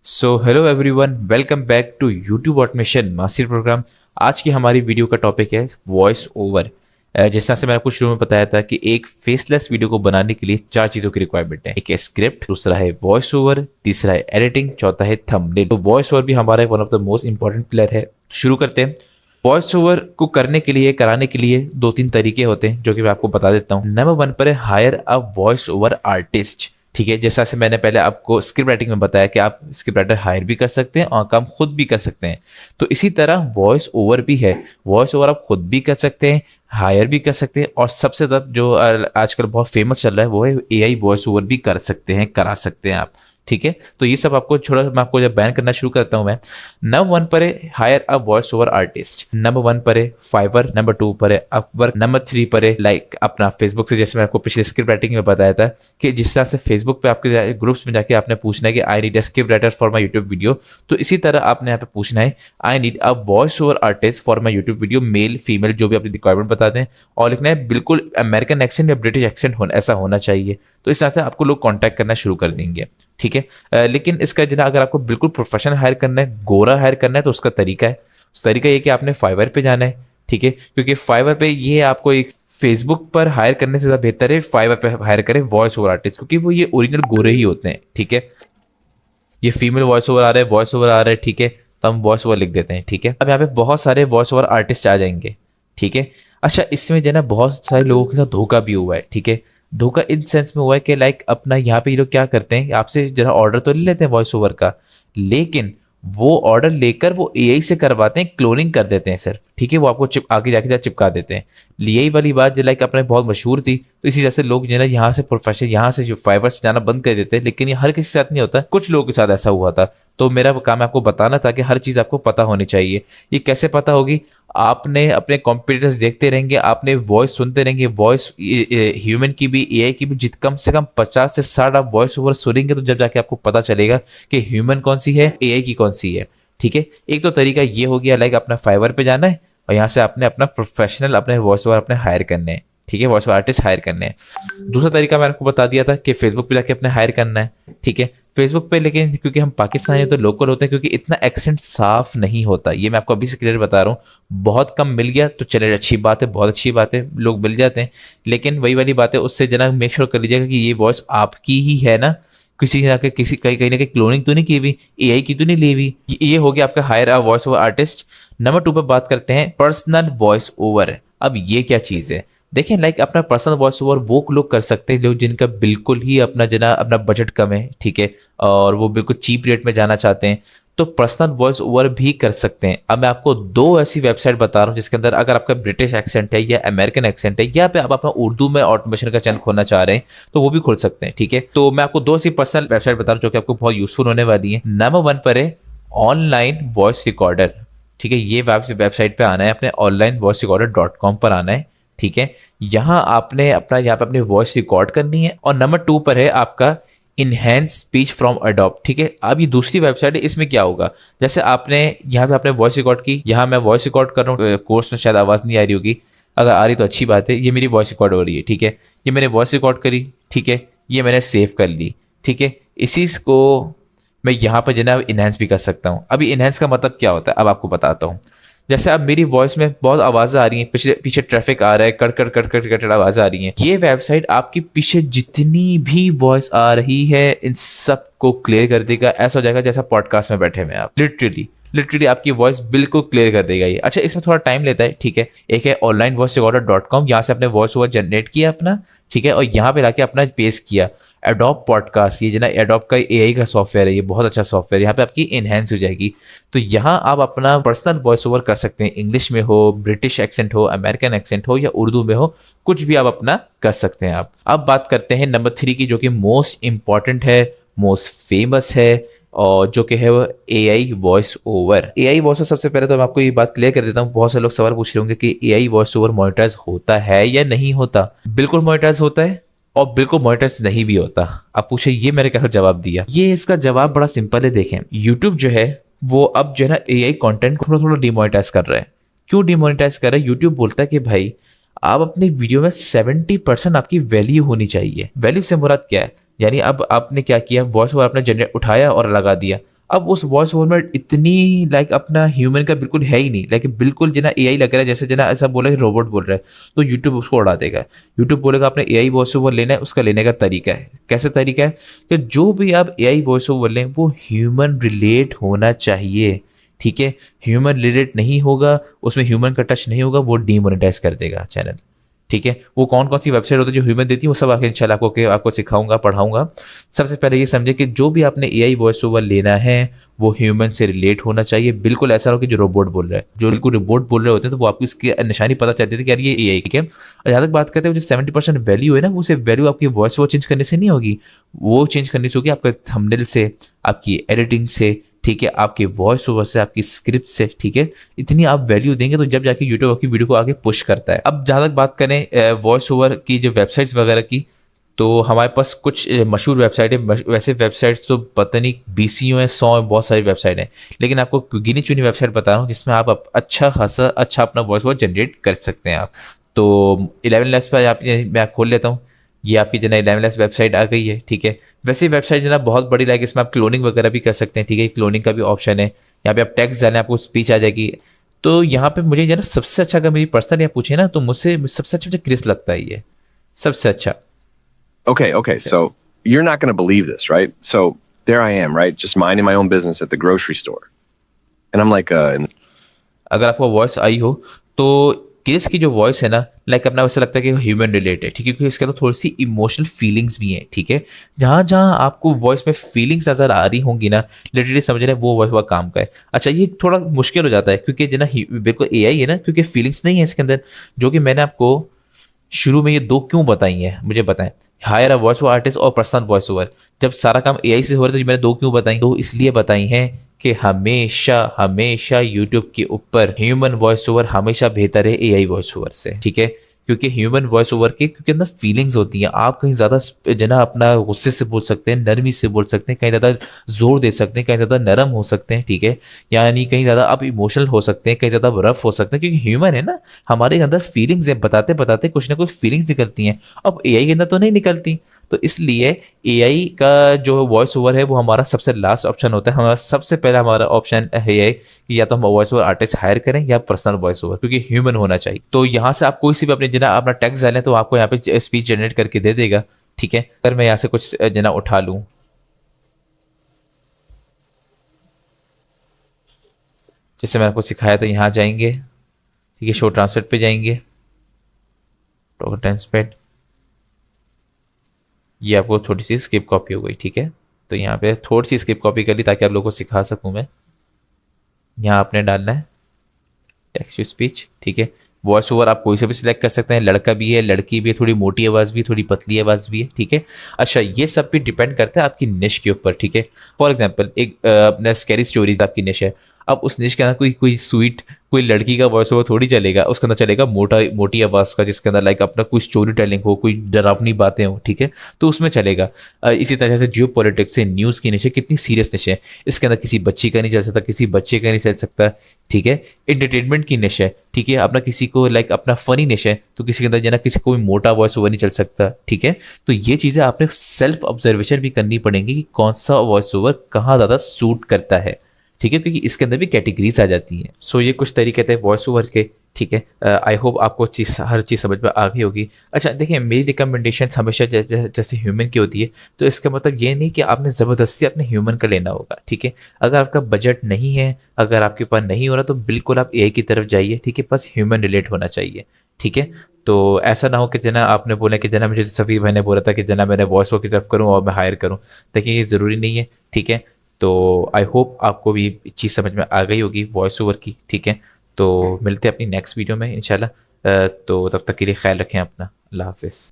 So hello everyone, welcome back to YouTube automation master program. आज की हमारी video का टॉपिक है वॉइस ओवर। जिस तरह से मैंने आपको शुरू में बताया था कि एक फेसलेस वीडियो को बनाने के लिए चार चीज़ों की रिक्वायरमेंट है। एक है स्क्रिप्ट, दूसरा है वॉइस ओवर, तीसरा है एडिटिंग, चौथा है थंबनेल। तो वॉइस ओवर भी हमारा one of the most important pillar है। शुरू करते हैं। वॉइस ओवर को करने के लिए, कराने के लिए दो तीन तरीके होते हैं जो कि मैं आपको बता देता हूँ। नंबर वन पर है higher a voice over artist. ठीक है, जैसा से मैंने पहले आपको स्क्रिप्ट राइटिंग में बताया कि आप स्क्रिप्ट राइटर हायर भी कर सकते हैं और काम खुद भी कर सकते हैं। तो इसी तरह वॉइस ओवर भी है। वॉइस ओवर आप खुद भी कर सकते हैं, हायर भी कर सकते हैं, और सबसे ज़्यादा जो आजकल बहुत फेमस चल रहा है वो है एआई वॉइस ओवर भी कर सकते हैं, करा सकते हैं आप। ठीक है, तो ये सब आपको छोड़ा, मैं आपको जब बैन करना शुरू करता हूँ मैं। नंबर वन पर है higher a voice over artist, number one पर है फाइवर, नंबर टू पर है अपवर्क, नंबर थ्री पर है लाइक अपना फेसबुक से, जैसे मैं आपको पिछले स्क्रिप्ट राइटिंग में बताया था कि जिस तरह से फेसबुक पे आपके ग्रुप्स में जाके आपने पूछना है कि I need a script writer for my YouTube video, तो इसी तरह आपने यहाँ पे पूछना है I need a voice over artist for my YouTube video, male female जो भी अपनी रिक्वायरमेंट बता दें, और लिखना है बिल्कुल अमेरिकन एक्सेंट या ब्रिटिश एक्सेंट ऐसा होना चाहिए। तो इस तरह से आपको लोग कॉन्टैक्ट करना शुरू कर देंगे। ठीक है, लेकिन इसका जना अगर आपको बिल्कुल प्रोफेशनल हायर करना है, गोरा हायर करना है, तो उसका तरीका है, उस तरीका ये कि आपने फाइवर पे जाना है। ठीक है, क्योंकि फाइवर पे ये आपको एक फेसबुक पर हायर करने से ज़्यादा बेहतर है फाइवर पे हायर करें वॉइस ओवर आर्टिस्ट, क्योंकि वो ये ओरिजिनल गोरे ही होते हैं। ठीक है, ये फीमेल वॉइस ओवर आ रहा है, वॉइस ओवर आ रहा है। ठीक है, तो हम वॉइस ओवर लिख देते हैं। ठीक है, अब यहाँ पे बहुत सारे वॉइस ओवर आर्टिस्ट आ जाएंगे। ठीक है, अच्छा इसमें जो है ना बहुत सारे लोगों के साथ धोखा भी हुआ है। ठीक है, धोखा इन सेंस में हुआ है कि लाइक अपना यहाँ पे ये लोग क्या करते हैं, आपसे जरा ऑर्डर तो ले लेते हैं वॉइस ओवर का, लेकिन वो ऑर्डर लेकर वो एआई से करवाते हैं, क्लोनिंग कर देते हैं सिर्फ। ठीक है, वो आपको आगे जाके चिपका देते हैं। यही वाली बात जो लाइक अपने बहुत मशहूर थी, तो इसी जैसे लोग जो है यहाँ से प्रोफेशनल, यहाँ से जो फाइवर से जाना बंद कर देते हैं, लेकिन ये हर किसी के साथ नहीं होता, कुछ लोगों के साथ ऐसा हुआ था। तो मेरा काम है आपको बताना था कि हर चीज़ आपको पता होनी चाहिए। ये कैसे पता होगी? आपने अपने कॉम्पिटिटर्स देखते रहेंगे, आपने वॉइस सुनते रहेंगे, वॉइस ह्यूमन की भी एआई की भी कम से कम 50 से 60 आप वॉइस ओवर सुनेंगे, तो जब जाके आपको पता चलेगा कि ह्यूमन कौन सी है, एआई की कौन सी है। ठीक है, एक तो तरीका ये हो गया लाइक अपना फाइवर पे जाना है और यहाँ से आपने अपना प्रोफेशनल अपने वॉइस ओवर अपने हायर करने हैं। ठीक है, वॉइस ओवर आर्टिस्ट हायर करने हैं। दूसरा तरीका मैंने आपको बता दिया था कि फेसबुक पे जाके अपने हायर करना है। ठीक है, फेसबुक पे, लेकिन क्योंकि हम पाकिस्तानी हैं तो लोकल होते हैं, क्योंकि इतना एक्सेंट साफ नहीं होता, ये मैं आपको अभी से क्लियर बता रहा हूँ। बहुत कम मिल गया तो चले, अच्छी बात है, बहुत अच्छी बात है, लोग मिल जाते हैं, लेकिन वही वाली बात है, उससे जना मेक श्योर कर लीजिएगा कि ये वॉइस आपकी ही है ना, किसी ने आके किसी कहीं ना कहीं क्लोनिंग तो नहीं की हुई, एआई की तो नहीं ली हुई। ये हो गया आपका higher a voice over artist. Number two पर बात करते हैं पर्सनल वॉइस ओवर। अब ये क्या चीज़ है? देखें, लाइक अपना पर्सनल वॉइस ओवर वो लोग कर सकते हैं लोग जिनका बिल्कुल ही अपना बजट कम है। ठीक है, और वो बिल्कुल चीप रेट में जाना चाहते हैं, तो पर्सनल वॉइस ओवर भी कर सकते हैं। अब मैं आपको दो ऐसी वेबसाइट बता रहा हूँ जिसके अंदर अगर आपका ब्रिटिश एक्सेंट है या अमेरिकन एक्सेंट है, या पे आप अपना उर्दू में ऑटोमेशन का चैनल खोलना चाह रहे हैं, तो वो भी खोल सकते हैं। ठीक है, तो मैं आपको दो ऐसी पर्सनल वेबसाइट बता रहा हूँ जो कि आपको बहुत यूजफुल होने वाली है। नंबर वन पर है ऑनलाइन वॉइस रिकॉर्डर। ठीक है, ये वेबसाइट पे आना है, अपने ऑनलाइन वॉइस रिकॉर्डर .com पर आना है। ठीक है, यहाँ आपने यहाँ पे अपनी वॉइस रिकॉर्ड करनी है। और नंबर टू पर है आपका इनहेंस स्पीच फ्रॉम अडोब। ठीक है, अब ये दूसरी वेबसाइट है, इसमें क्या होगा, जैसे आपने यहाँ पे आपने वॉइस रिकॉर्ड की, यहाँ मैं वॉइस रिकॉर्ड कर रहा हूँ, कोर्स में शायद आवाज़ नहीं आ रही होगी, अगर आ रही तो अच्छी बात है। ये मेरी वॉइस रिकॉर्ड हो रही है। ठीक है, ये मैंने वॉइस रिकॉर्ड करी। ठीक है, ये मैंने सेव कर ली। ठीक है, इसी को मैं यहाँ पर जो है इनहेंस भी कर सकता हूँ। अभी इनहेंस का मतलब क्या होता है, अब आपको बताता हूँ। जैसे अब मेरी वॉइस में बहुत आवाज़ आ रही है, पीछे पीछे ट्रैफिक आ रहा है, cut cut cut cut cut आवाज़ आ रही है, ये वेबसाइट आपके पीछे जितनी भी वॉइस आ रही है इन सब को क्लियर कर देगा। ऐसा हो जाएगा जैसा पॉडकास्ट में बैठे हुए आप, लिटरली आपकी वॉइस बिल्कुल क्लियर कर देगा ये। अच्छा, इसमें थोड़ा टाइम लेता है। ठीक है, एक है ऑनलाइन वॉइस रिकॉर्डर .com, यहाँ से अपने वॉइस ओवर जनरेट किया अपना। ठीक है, और यहाँ पे लाके अपना पेस्ट किया। एडोब पॉडकास्ट, ये जो ना एडोब का एआई का सॉफ्टवेयर है, ये बहुत अच्छा सॉफ्टवेयर, यहाँ पे आपकी इनहेंस हो जाएगी। तो यहाँ आप अपना पर्सनल वॉइस ओवर कर सकते हैं, इंग्लिश में हो, ब्रिटिश एक्सेंट हो, अमेरिकन एक्सेंट हो या उर्दू में हो, कुछ भी आप अपना कर सकते हैं आप। अब बात करते हैं नंबर थ्री की, जो कि मोस्ट इंपॉर्टेंट है, मोस्ट फेमस है, और जो कि है वो AI voice over. AI voice over, सबसे पहले तो मैं आपको ये बात क्लियर कर देता हूँ, बहुत सारे लोग सवाल पूछ रहे होंगे कि एआई वॉइस ओवर मोनेटाइज होता है या नहीं होता। बिल्कुल मोनेटाइज होता है और बिल्कुल मोनेटाइज नहीं भी होता। आप पूछे ये मैंने कैसा जवाब दिया, ये इसका जवाब बड़ा सिंपल है। देखें, यूट्यूब जो है वो अब जो है ना एआई कंटेंट को थोड़ा थोड़ा डिमोनेटाइज कर रहा है। क्यों डिमोनेटाइज कर रहा है? यूट्यूब बोलता है कि भाई आप अपनी वीडियो में 70% आपकी वैल्यू होनी चाहिए। वैल्यू से मुराद क्या है? यानी अब आपने क्या किया, वॉइस ओवर आपने जनरेट उठाया और लगा दिया, अब उस वॉइस ओवर में इतनी लाइक अपना ह्यूमन का बिल्कुल है ही नहीं, लाइक बिल्कुल जना एआई लग रहा है, जैसे जना ऐसा बोला कि रोबोट बोल रहा है, तो यूट्यूब उसको उड़ा देगा। यूट्यूब बोलेगा आपने एआई वॉइस ओवर लेना है, उसका लेने का तरीका है, कैसे तरीका है कि जो भी आप एआई वॉइस ओवर लें वो ह्यूमन रिलेट होना चाहिए, ठीक है। ह्यूमन रिलेट नहीं होगा, उसमें ह्यूमन का टच नहीं होगा, वो डीमोनेटाइज कर देगा चैनल, ठीक है। वो कौन कौन सी वेबसाइट होती है जो ह्यूमन देती है, वो सब आके इंशाल्लाह आपको सिखाऊंगा, पढ़ाऊंगा। सबसे पहले ये समझे कि जो भी आपने एआई वॉइस ओवर लेना है वो ह्यूमन से रिलेट होना चाहिए, बिल्कुल ऐसा हो कि जो रोबोट बोल रहा है, जो बिल्कुल रोबोट बोल रहे होते हैं तो वो आपकी उसकी निशानी पता चलती थी कि यार ये एआई, ठीक है। और जहाँ तक बात करते हैं जो 70% वैल्यू है ना, वो सिर्फ वैल्यू आपकी वॉइस ओवर चेंज करने से नहीं होगी, वो चेंज करनी चाहिए आपके थंबनेल से, आपकी एडिटिंग से, ठीक है, आपके वॉइस ओवर से, आपकी स्क्रिप्ट से, ठीक है। इतनी आप वैल्यू देंगे तो जब जाके यूट्यूब आपकी वीडियो को आगे पुश करता है। अब जहाँ तक बात करें वॉइस ओवर की जो वेबसाइट्स वगैरह की, तो हमारे पास कुछ मशहूर वेबसाइट है। वैसे वेबसाइट्स तो पता नहीं बीसियों हैं, 100 हैं, बहुत सारी वेबसाइट हैं, लेकिन आपको गिनी चुनी वेबसाइट बता रहा हूँ जिसमें आप अच्छा खासा अच्छा अपना वॉइस ओवर जनरेट कर सकते हैं आप। तो 11 लैब्स पर आप मैं खोल लेता हूँ, ये आपकी जना 11 लैब्स वेबसाइट आ गई है, ठीक है। वैसे वेबसाइट जना बहुत बड़ी, लाइक इसमें आप क्लोनिंग वगैरह भी कर सकते हैं, ठीक है, क्लोनिंग का भी ऑप्शन है। यहाँ पे आप टेक्स्ट डालें, आपको स्पीच आ जाएगी। तो यहाँ पे मुझे जना सबसे अच्छा, अगर मेरी पर्सनल यहाँ पूछे ना, तो मुझसे सबसे अच्छा मुझे क्रिस लगता है, ये सबसे अच्छा। Okay, so you're not going to believe this, right? So there I am, right? Just minding my own business at the grocery store. And I'm like, अगर आपको वॉइस आई हो तो केस की जो वॉइस है ना, लाइक अपना वैसा लगता है कि ह्यूमन रिलेटेड, ठीक है, क्योंकि इसके अंदर थोड़ी सी इमोशनल फीलिंग्स भी हैं, ठीक है। जहाँ जहाँ आपको वॉइस में फीलिंग्स नजर आ रही होंगी ना, लिटरली समझ रहे हैं वो वॉइस वह काम का है। अच्छा, ये थोड़ा मुश्किल हो जाता है क्योंकि जना बिल्कुल एआई है ना, क्योंकि फीलिंग्स नहीं है इसके अंदर, जो कि मैंने आपको शुरू में ये दो क्यों बताई हैं, मुझे बताएं। Higher a voice over artist और पर्सनल वॉइस ओवर, जब सारा काम एआई से हो रहा है तो मैंने दो क्यों बताई, दो इसलिए बताई हैं कि हमेशा हमेशा यूट्यूब के ऊपर ह्यूमन वॉइस ओवर हमेशा बेहतर है एआई वॉइस ओवर से, ठीक है। क्योंकि ह्यूमन वॉइस ओवर के क्योंकि अंदर फीलिंग्स होती हैं, आप कहीं ज़्यादा जना अपना गुस्से से बोल सकते हैं, नरमी से बोल सकते हैं, कहीं ज़्यादा जोर दे सकते हैं, कहीं ज़्यादा नरम हो सकते हैं, ठीक है। यानी कहीं ज़्यादा आप इमोशनल हो सकते हैं, कहीं ज़्यादा रफ हो सकते हैं, क्योंकि ह्यूमन है ना, हमारे अंदर फीलिंग्स है, बताते बताते कुछ ना कुछ फीलिंग्स निकलती हैं। अब एआई के अंदर तो नहीं निकलती, तो इसलिए एआई का जो वॉइस ओवर है वो हमारा सबसे लास्ट ऑप्शन होता है। हमारा सबसे पहला हमारा ऑप्शन है कि या तो हम वॉइस ओवर आर्टिस्ट हायर करें या पर्सनल वॉइस ओवर, क्योंकि ह्यूमन होना चाहिए। तो यहाँ से आप कोई सी भी अपने जना अपना टेक्स्ट डालें तो आपको यहाँ पे स्पीच जनरेट करके दे देगा, ठीक है। अगर मैं यहाँ से कुछ जना उठा लूँ, जैसे मैंने आपको सिखाया था, यहाँ जाएंगे, ठीक है, शो ट्रांसलेट पे जाएंगे, टॉक ट्रांसलेट, ये आपको थोड़ी सी स्किप कॉपी हो गई, ठीक है। तो यहाँ पे थोड़ी सी स्किप कॉपी कर ली ताकि आप लोगों को सिखा सकूँ मैं। यहाँ आपने डालना है टेक्स्ट टू स्पीच, ठीक है। वॉइस ओवर आप कोई से भी सिलेक्ट कर सकते हैं, लड़का भी है, लड़की भी है, थोड़ी मोटी आवाज़ भी है, थोड़ी पतली आवाज़ भी है, ठीक है। अच्छा, ये सब भी डिपेंड करता है आपकी निश के ऊपर, ठीक है। फॉर एग्जाम्पल एक अपना स्कैरी स्टोरी आपकी निश है, अब उस निश के अंदर कोई कोई स्वीट कोई लड़की का वॉइस ओवर थोड़ी चलेगा, उसके अंदर चलेगा मोटी आवाज़ का, जिसके अंदर लाइक अपना कोई स्टोरी टेलिंग हो, कोई डरावनी बातें हो, ठीक है, तो उसमें चलेगा। इसी तरह से जियो पॉलिटिक्स से न्यूज़ की निश है, कितनी सीरियस निश है, इसके अंदर किसी बच्ची का नहीं चल सकता, किसी बच्चे का नहीं चल सकता, ठीक है। एंटरटेनमेंट की निश है, ठीक है, अपना किसी को लाइक अपना फनी निश है, तो किसी के अंदर जना किसी कोई मोटा वॉइस ओवर नहीं चल सकता, ठीक है। तो ये चीज़ें आपने सेल्फ ऑब्जर्वेशन भी करनी पड़ेंगी कि कौन सा वॉइस ओवर कहाँ ज़्यादा सूट करता है, ठीक है, क्योंकि इसके अंदर भी कैटेगरीज आ जाती हैं। सो ये कुछ तरीके थे वॉइस ओवर के, ठीक है। आई होप आपको हर चीज़ समझ में आ गई होगी। अच्छा देखिए, मेरी रिकमेंडेशन हमेशा जैसे ह्यूमन की होती है, तो इसका मतलब ये नहीं कि आपने ज़बरदस्ती अपने ह्यूमन का लेना होगा, ठीक है। अगर आपका बजट नहीं है, अगर आपके पास नहीं हो रहा, तो बिल्कुल आप एआई की तरफ जाइए, ठीक है, बस ह्यूमन रिलेट होना चाहिए, ठीक है। तो ऐसा ना हो कि जना आपने बोला कि जना मुझे सभी मैंने बोला था कि जना मैंने वॉइस ओवर की तरफ करूँ और मैं हायर करूँ, देखिए ये ज़रूरी नहीं है, ठीक है। तो आई होप आपको भी चीज़ समझ में आ गई होगी वॉइस ओवर की, ठीक है। तो मिलते हैं अपनी नेक्स्ट वीडियो में इंशाल्लाह। तो तब तक के लिए ख्याल रखें अपना, अल्लाह हाफिज़।